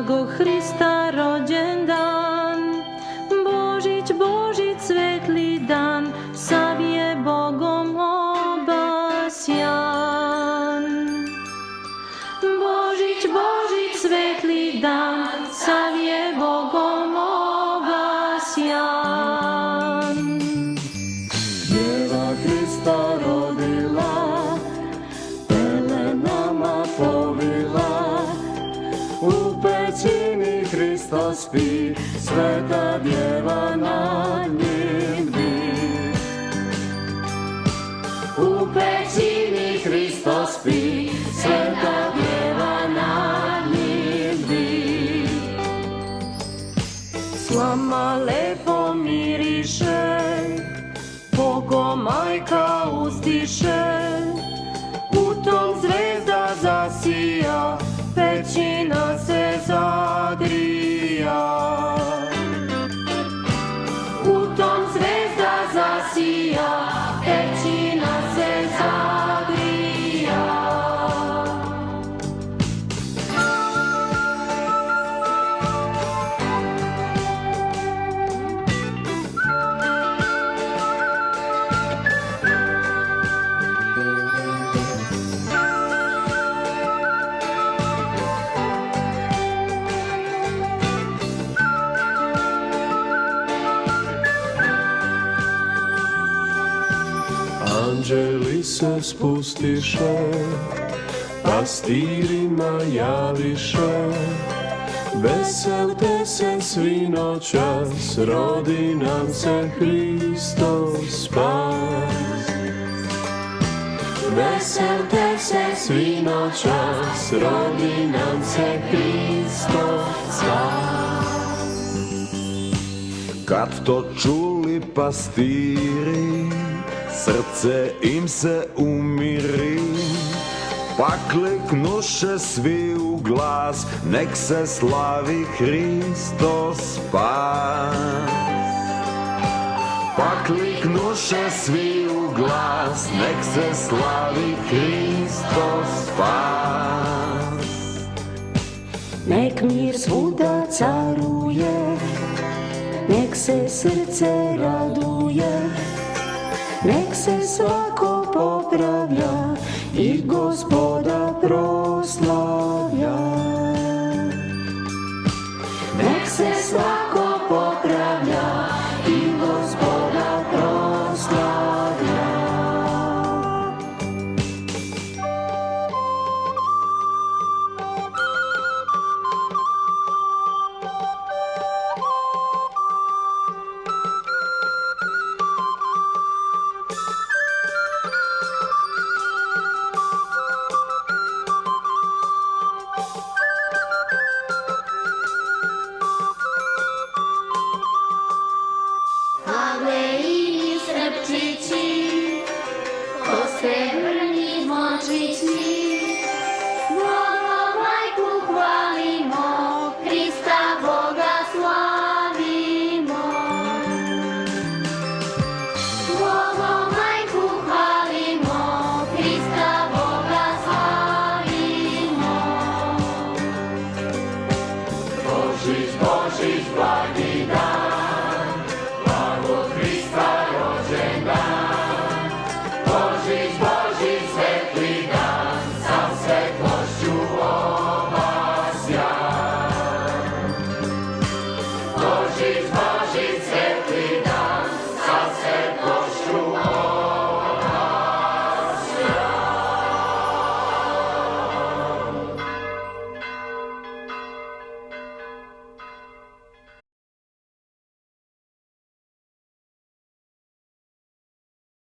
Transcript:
blago Hrista rođendan. Božić, Božić, svetli dan, sav je Bogom obasjan. Božić, Božić, svetli dan, sav je Bogom obasjan. Djeva Hrista rodila, pelenama povila, u pećini Hrista spi, sveta djeva nad njim bdi. U pećini Hrista spi, sveta djeva nad njim bdi. Slama lepo miriše, Bogo majka uzdiše, u tom zvezda zasija, pećina se zagrija. U tom zvezda zasija, pećina se zagrija. Anđeli se spustiše, pastirima javiše, veselte se svi noćas, rodi nam se Hristos spas. Veselte se svi noćas, rodi nam se Hristos spas. Kad to čuli pastiri, srce im se umiri, pa kliknuše svi u glas, nek se slavi Hristos spas. Pa kliknuše svi u glas, nek se slavi Hristos spas. Nek mir svuda caruje, nek se srce raduje, nek se svako popravlja i Gospoda proslavlja. Nek se svako popravlja i Gospoda proslavlja. Božić, Božić,